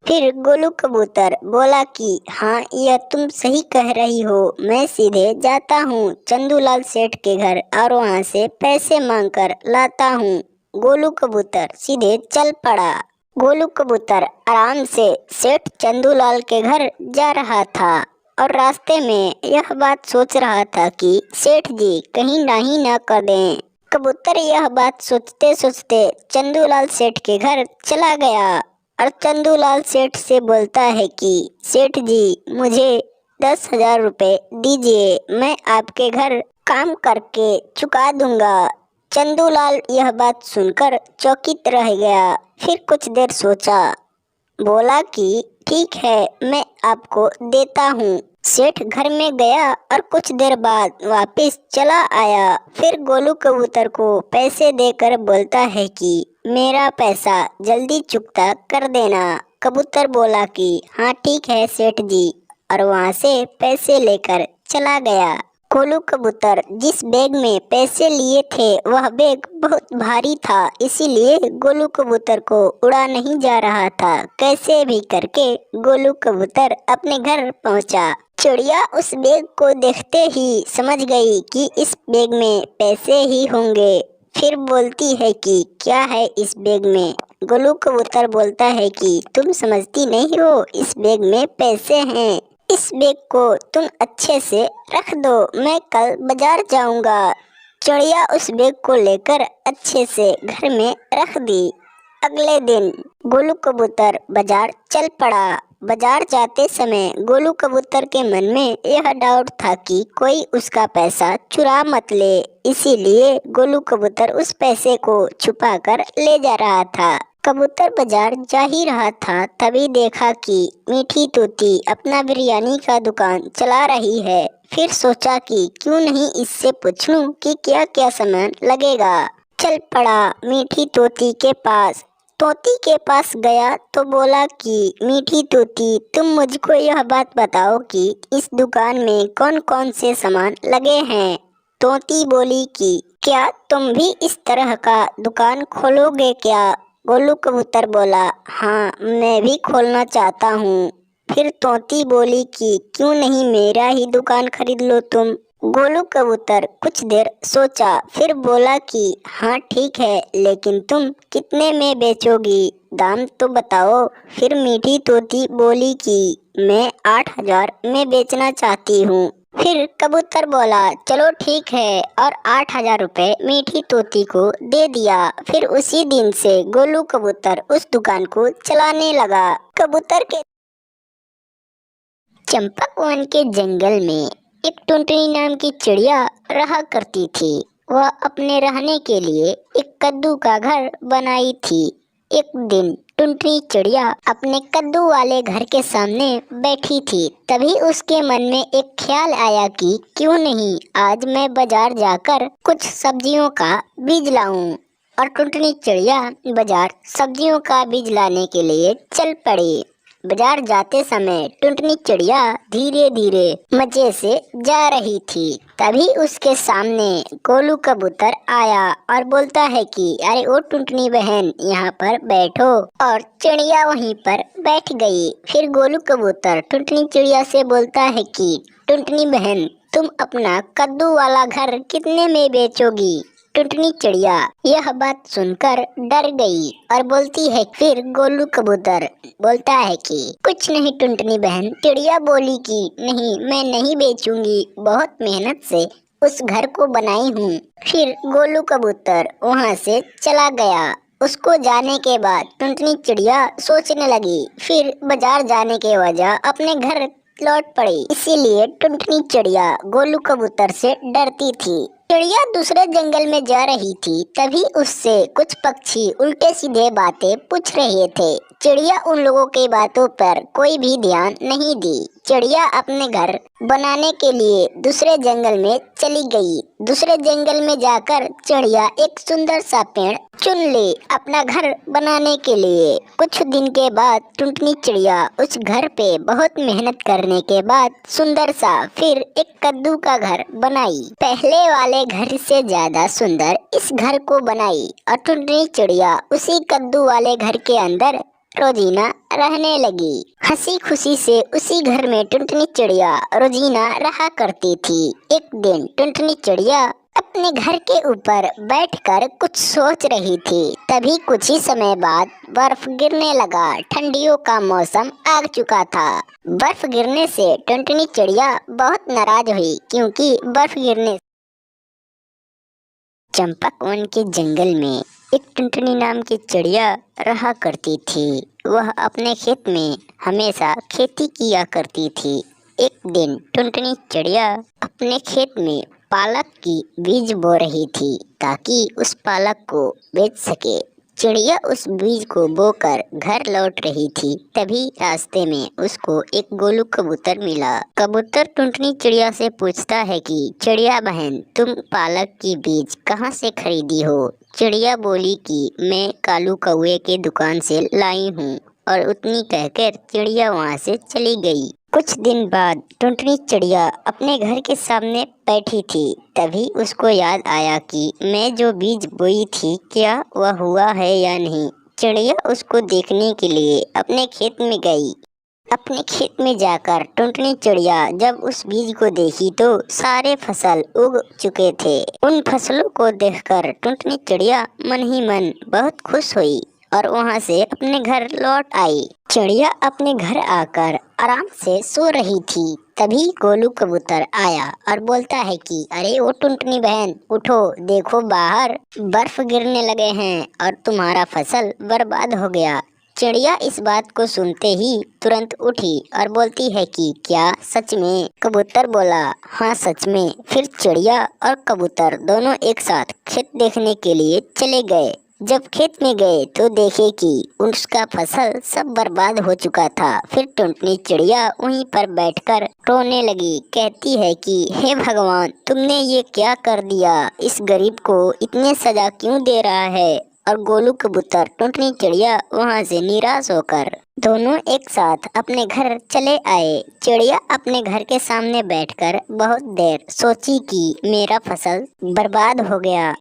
फिर गोलू कबूतर बोला कि हाँ, यह तुम सही कह रही हो। मैं सीधे जाता हूँ चंदूलाल सेठ के घर और वहाँ से पैसे मांगकर लाता हूँ। गोलू कबूतर सीधे चल पड़ा। गोलू कबूतर आराम से सेठ चंदूलाल के घर जा रहा था और रास्ते में यह बात सोच रहा था कि सेठ जी कहीं नाही न कर दें। कबूतर यह बात सोचते सोचते चंदूलाल सेठ के घर चला गया और चंदूलाल सेठ से बोलता है कि सेठ जी, मुझे 10,000 रुपये दीजिए, मैं आपके घर काम करके चुका दूंगा। चंदूलाल यह बात सुनकर चौकित रह गया। फिर कुछ देर सोचा, बोला कि ठीक है, मैं आपको देता हूँ। सेठ घर में गया और कुछ देर बाद वापस चला आया। फिर गोलू कबूतर को पैसे देकर बोलता है कि मेरा पैसा जल्दी चुकता कर देना। कबूतर बोला कि हाँ ठीक है सेठ जी, और वहाँ से पैसे लेकर चला गया। गोलू कबूतर जिस बैग में पैसे लिए थे वह बैग बहुत भारी था, इसीलिए गोलू कबूतर को उड़ा नहीं जा रहा था। कैसे भी करके गोलू कबूतर अपने घर पहुंचा। चिड़िया उस बैग को देखते ही समझ गई कि इस बैग में पैसे ही होंगे। फिर बोलती है कि क्या है इस बैग में। गोलू कबूतर बोलता है कि तुम समझती नहीं हो, इस बैग में पैसे हैं। इस बैग को तुम अच्छे से रख दो, मैं कल बाजार जाऊंगा। चिड़िया उस बैग को लेकर अच्छे से घर में रख दी। अगले दिन गोलू कबूतर बाजार चल पड़ा। बाजार जाते समय गोलू कबूतर के मन में यह डाउट था कि कोई उसका पैसा चुरा मत ले, इसीलिए गोलू कबूतर उस पैसे को छुपा कर ले जा रहा था। कबूतर बाजार जा ही रहा था, तभी देखा कि मीठी तोती अपना बिरयानी का दुकान चला रही है। फिर सोचा कि क्यों नहीं इससे पूछ लूं कि क्या क्या सामान लगेगा। चल पड़ा मीठी तोती के पास। तोती के पास गया तो बोला कि मीठी तोती, तुम मुझको यह बात बताओ कि इस दुकान में कौन कौन से सामान लगे हैं। तोती बोली कि क्या तुम भी इस तरह का दुकान खोलोगे क्या। गोलू कबूतर बोला हाँ, मैं भी खोलना चाहता हूँ। फिर तोती बोली कि क्यों नहीं मेरा ही दुकान खरीद लो तुम। गोलू कबूतर कुछ देर सोचा, फिर बोला कि हाँ ठीक है, लेकिन तुम कितने में बेचोगी, दाम तो बताओ। फिर मीठी तोती बोली कि मैं 8,000 में बेचना चाहती हूँ। फिर कबूतर बोला चलो ठीक है, और 8,000 रुपये मीठी तोती को दे दिया। फिर उसी दिन से गोलू कबूतर उस दुकान को चलाने लगा। कबूतर के चंपक वन के जंगल में एक टुनटुनी नाम की चिड़िया रहा करती थी। वह अपने रहने के लिए एक कद्दू का घर बनाई थी। एक दिन टुनटुनी चिड़िया अपने कद्दू वाले घर के सामने बैठी थी। तभी उसके मन में एक ख्याल आया कि क्यों नहीं आज मैं बाजार जाकर कुछ सब्जियों का बीज लाऊं। और टुनटुनी चिड़िया बाजार सब्जियों का बीज लाने के लिए चल पड़ी। बाजार जाते समय टुनटुनी चिड़िया धीरे धीरे मजे से जा रही थी। तभी उसके सामने गोलू कबूतर आया और बोलता है कि अरे ओ टुनटुनी बहन, यहाँ पर बैठो। और चिड़िया वहीं पर बैठ गई। फिर गोलू कबूतर टुनटुनी चिड़िया से बोलता है कि टुनटुनी बहन, तुम अपना कद्दू वाला घर कितने में बेचोगी। टुनटुनी चिड़िया यह बात सुनकर डर गई और बोलती है, फिर गोलू कबूतर बोलता है कि कुछ नहीं टुनटुनी बहन। चिड़िया बोली कि नहीं, मैं नहीं बेचूंगी, बहुत मेहनत से उस घर को बनाई हूँ। फिर गोलू कबूतर वहाँ से चला गया। उसको जाने के बाद टुनटुनी चिड़िया सोचने लगी। फिर बाजार जाने के वजह अपने घर लौट पड़ी, इसीलिए टुनटुनी चिड़िया गोलू कबूतर से डरती थी। चिड़िया दूसरे जंगल में जा रही थी, तभी उससे कुछ पक्षी उल्टे सीधे बातें पूछ रहे थे। चिड़िया उन लोगों की बातों पर कोई भी ध्यान नहीं दी। चिड़िया अपने घर बनाने के लिए दूसरे जंगल में चली गई। दूसरे जंगल में जाकर चिड़िया एक सुंदर सा पेड़ चुन ले अपना घर बनाने के लिए। कुछ दिन के बाद टुनटुनी चिड़िया उस घर पे बहुत मेहनत करने के बाद सुंदर सा फिर एक कद्दू का घर बनाई। पहले वाले घर से ज्यादा सुंदर इस घर को बनाई और टुनटुनी चिड़िया उसी कद्दू वाले घर के अंदर रोजीना रहने लगी। हंसी खुशी से उसी घर में टुनटुनी चिड़िया रोजीना रहा करती थी। एक दिन टुनटुनी चिड़िया अपने घर के ऊपर बैठकर कुछ सोच रही थी। तभी कुछ ही समय बाद बर्फ गिरने लगा। ठंडियों का मौसम आ चुका था। बर्फ गिरने से टुनटुनी चिड़िया बहुत नाराज हुई, क्योंकि बर्फ गिरने चंपक वन के जंगल में एक टुनटुनी नाम की चिड़िया रहा करती थी। वह अपने खेत में हमेशा खेती किया करती थी। एक दिन टुनटुनी चिड़िया अपने खेत में पालक की बीज बो रही थी, ताकि उस पालक को बेच सके। चिड़िया उस बीज को बोकर घर लौट रही थी। तभी रास्ते में उसको एक गोलू कबूतर मिला। कबूतर टुनटुनी चिड़िया से पूछता है कि चिड़िया बहन, तुम पालक की बीज कहाँ से खरीदी हो? चिड़िया बोली कि मैं कालू कौवे के दुकान से लाई हूँ, और उतनी कहकर चिड़िया वहाँ से चली गई। कुछ दिन बाद टुनटुनी चिड़िया अपने घर के सामने बैठी थी। तभी उसको याद आया कि मैं जो बीज बोई थी, क्या वह हुआ है या नहीं। चिड़िया उसको देखने के लिए अपने खेत में गई। अपने खेत में जाकर टुनटुनी चिड़िया जब उस बीज को देखी तो सारे फसल उग चुके थे। उन फसलों को देखकर टुनटुनी चिड़िया मन ही मन बहुत खुश हुई और वहां से अपने घर लौट आई। चिड़िया अपने घर आकर आराम से सो रही थी। तभी गोलू कबूतर आया और बोलता है कि अरे ओ टुनटुनी बहन, उठो, देखो बाहर बर्फ गिरने लगे हैं और तुम्हारा फसल बर्बाद हो गया। चिड़िया इस बात को सुनते ही तुरंत उठी और बोलती है कि क्या सच में? कबूतर बोला, हाँ सच में। फिर चिड़िया और कबूतर दोनों एक साथ खेत देखने के लिए चले गए। जब खेत में गए तो देखे कि उसका फसल सब बर्बाद हो चुका था। फिर टुनटुनी चिड़िया वहीं पर बैठकर रोने लगी। कहती है कि हे भगवान, तुमने ये क्या कर दिया? इस गरीब को इतने सजा क्यों दे रहा है? और गोलू कबूतर टुनटुनी चिड़िया वहाँ से निराश होकर दोनों एक साथ अपने घर चले आए। चिड़िया अपने घर के सामने बैठकर बहुत देर सोची कि मेरा फसल बर्बाद हो गया